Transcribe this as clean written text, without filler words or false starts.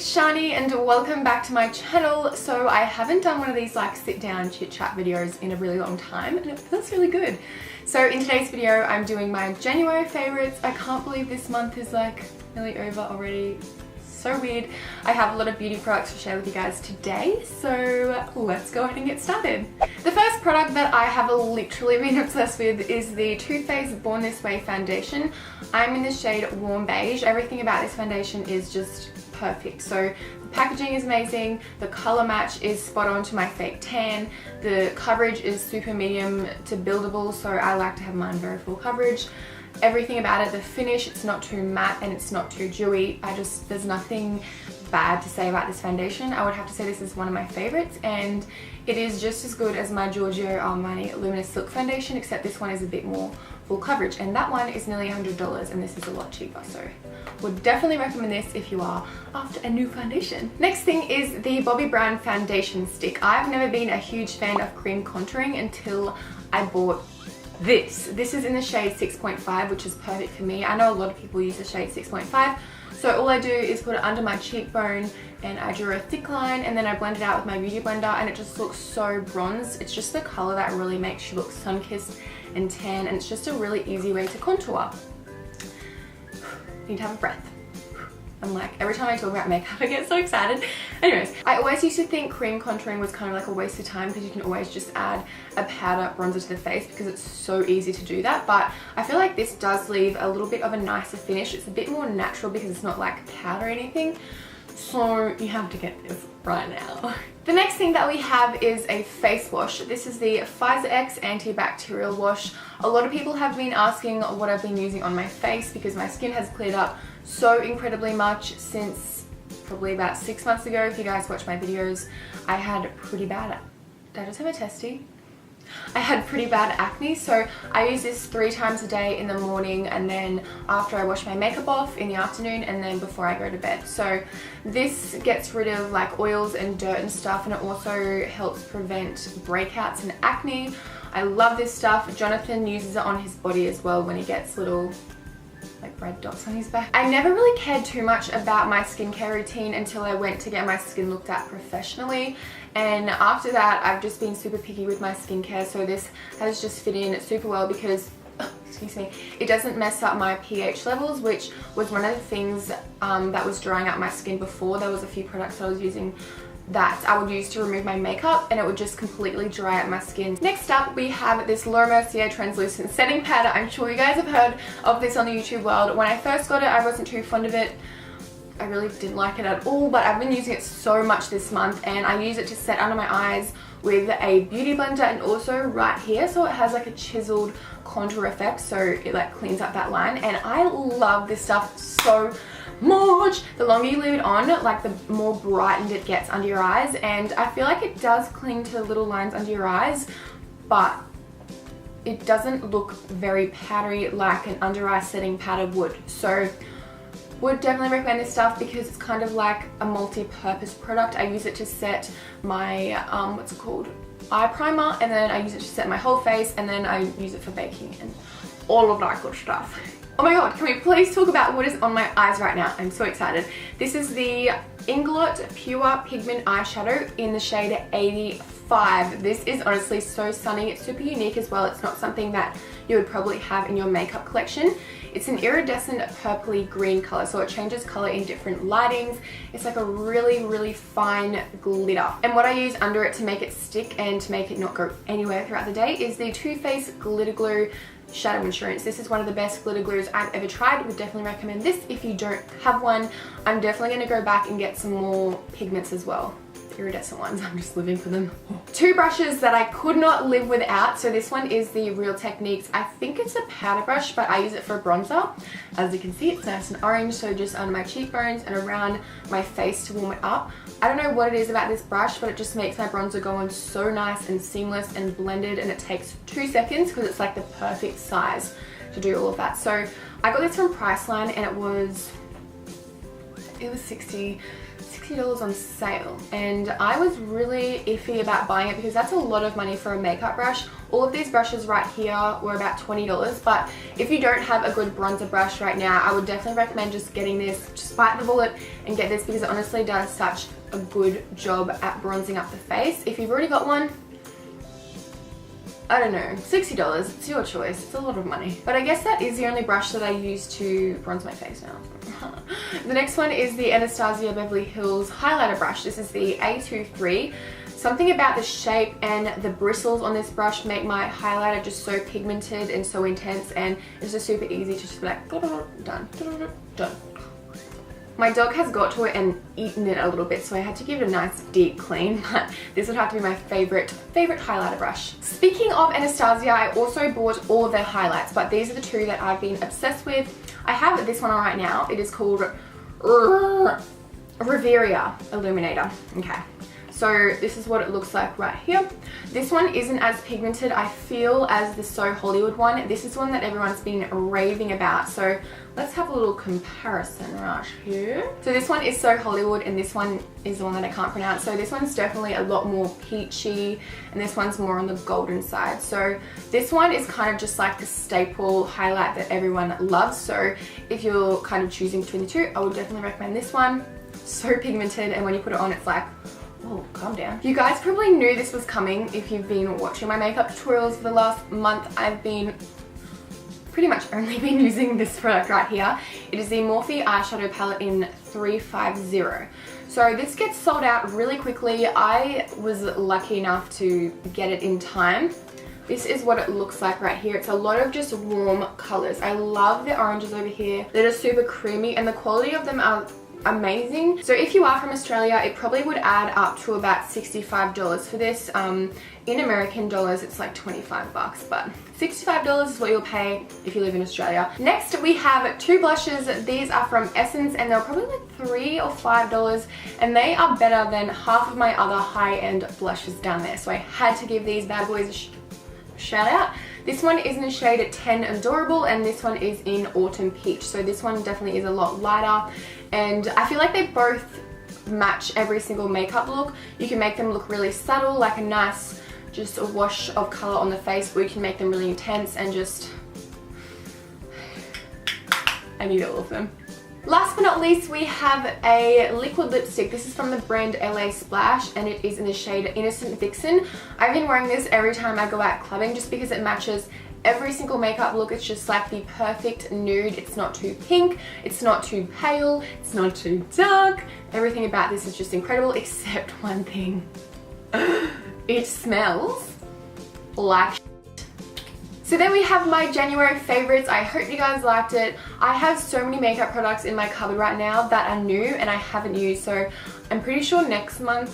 it's Shani and welcome back to my channel. So I haven't done one of these like sit down chit chat videos in a really long time and it feels really good. So in today's video I'm doing my January favorites. I can't believe this month is like nearly over already. So weird. I have a lot of beauty products to share with you guys today, so let's go ahead and get started. The first product that I have literally been obsessed with is the Too Faced Born This Way foundation. I'm in the shade Warm Beige. Everything about this foundation is just perfect. So the packaging is amazing, the color match is spot on to my fake tan, the coverage is super medium to buildable, so I like to have mine very full coverage. Everything about it, the finish, it's not too matte and it's not too dewy. There's nothing bad to say about this foundation. I would have to say this is one of my favorites, and it is just as good as my Giorgio Armani Luminous Silk foundation, except this one is a bit more full coverage, and that one is nearly $100 and this is a lot cheaper, so would definitely recommend this if you are after a new foundation. Next thing is the Bobbi Brown foundation stick. I've never been a huge fan of cream contouring until I bought this. This is in the shade 6.5, which is perfect for me. I know a lot of people use the shade 6.5, so all I do is put it under my cheekbone and I draw a thick line and then I blend it out with my beauty blender and it just looks so bronze. It's just the color that really makes you look sun-kissed and tan, and it's just a really easy way to contour. Need to have a breath. I'm like, every time I talk about makeup I get so excited. Anyways, I always used to think cream contouring was kind of like a waste of time because you can always just add a powder bronzer to the face because it's so easy to do that, but I feel like this does leave a little bit of a nicer finish. It's a bit more natural because it's not like powder or anything, so you have to get this right now. The next thing that we have is a face wash. This is the Pfizer X antibacterial wash. A lot of people have been asking what I've been using on my face because my skin has cleared up so incredibly much since probably about 6 months ago. If you guys watch my videos, I had pretty bad, did I just have a testy? I had pretty bad acne, so I use this 3 times a day, in the morning and then after I wash my makeup off in the afternoon and then before I go to bed. So this gets rid of like oils and dirt and stuff, and it also helps prevent breakouts and acne. I love this stuff. Jonathan uses it on his body as well when he gets little like red dots on his back. I never really cared too much about my skincare routine until I went to get my skin looked at professionally, and after that I've just been super picky with my skincare, so this has just fit in super well because excuse me, it doesn't mess up my pH levels, which was one of the things that was drying out my skin before. There was a few products I was using that I would use to remove my makeup and it would just completely dry out my skin. Next up we have this Laura Mercier translucent setting powder. I'm sure you guys have heard of this on the YouTube world. When I first got it I wasn't too fond of it. I really didn't like it at all, but I've been using it so much this month and I use it to set under my eyes with a beauty blender and also right here, so it has like a chiseled contour effect, so it like cleans up that line, and I love this stuff so much. The longer you leave it on, like the more brightened it gets under your eyes, and I feel like it does cling to little lines under your eyes, but it doesn't look very powdery like an under eye setting powder would. So would definitely recommend this stuff because it's kind of like a multi-purpose product. I use it to set my what's it called, eye primer, and then I use it to set my whole face, and then I use it for baking and all of that good stuff. Oh my god, can we please talk about what is on my eyes right now? I'm so excited. This is the Inglot Pure Pigment Eyeshadow in the shade 85. This is honestly so stunning. It's super unique as well. It's not something that you would probably have in your makeup collection. It's an iridescent purpley green color, so it changes color in different lightings. It's like a really, really fine glitter. And what I use under it to make it stick and to make it not go anywhere throughout the day is the Too Faced Glitter Glue Shadow Insurance. This is one of the best glitter glues I've ever tried. Would definitely recommend this if you don't have one. I'm definitely going to go back and get some more pigments as well. Iridescent ones, I'm just living for them. 2 brushes that I could not live without. So this one is the Real Techniques. I think it's a powder brush, but I use it for bronzer. As you can see, it's nice and orange, so just under my cheekbones and around my face to warm it up. I don't know what it is about this brush, but it just makes my bronzer go on so nice and seamless and blended, and it takes 2 seconds because it's like the perfect size to do all of that. So I got this from Priceline and it was it was $60 on sale, and I was really iffy about buying it because that's a lot of money for a makeup brush. All of these brushes right here were about $20, but if you don't have a good bronzer brush right now, I would definitely recommend just getting this, just bite the bullet and get this, because it honestly does such a good job at bronzing up the face. If you've already got one, I don't know, $60, it's your choice. It's a lot of money. But I guess that is the only brush that I use to bronze my face now. The next one is the Anastasia Beverly Hills highlighter brush. This is the A23. Something about the shape and the bristles on this brush make my highlighter just so pigmented and so intense, and it's just super easy to just be like, done, done. My dog has got to it and eaten it a little bit, so I had to give it a nice deep clean, but this would have to be my favorite highlighter brush. Speaking of Anastasia, I also bought all of their highlights, but these are the two that I've been obsessed with. I have this one on right now. It is called Riviera Illuminator. Okay. So this is what it looks like right here. This one isn't as pigmented, I feel, as the So Hollywood one. This is one that everyone's been raving about. So let's have a little comparison right here. So this one is So Hollywood, and this one is the one that I can't pronounce. So this one's definitely a lot more peachy, and this one's more on the golden side. So this one is kind of just like the staple highlight that everyone loves. So if you're kind of choosing between the two, I would definitely recommend this one. So pigmented, and when you put it on, it's like, oh, calm down. You guys probably knew this was coming if you've been watching my makeup tutorials for the last month. I've been pretty much only been using this product right here. It is the Morphe eyeshadow palette in 350. So this gets sold out really quickly. I was lucky enough to get it in time. This is what it looks like right here. It's a lot of just warm colors. I love the oranges over here. They're just super creamy, and the quality of them are amazing. So if you are from Australia, it probably would add up to about $65 for this. In American dollars, it's like 25 bucks, but $65 is what you'll pay if you live in Australia. Next, we have two blushes. These are from Essence, and they're probably like $3 or $5, and they are better than half of my other high-end blushes down there. So I had to give these bad boys a shout out. This one is in the shade 10 Adorable, and this one is in Autumn Peach. So this one definitely is a lot lighter, and I feel like they both match every single makeup look. You can make them look really subtle, like a nice, just a wash of color on the face, or you can make them really intense and just, I need all of them. Last but not least, we have a liquid lipstick. This is from the brand LA Splash, and it is in the shade Innocent Vixen. I've been wearing this every time I go out clubbing just because it matches every single makeup look. It's just like the perfect nude. It's not too pink, it's not too pale, it's not too dark. Everything about this is just incredible, except one thing. It smells like shit. So then we have my January favorites. I hope you guys liked it. I have so many makeup products in my cupboard right now that are new and I haven't used, so I'm pretty sure next month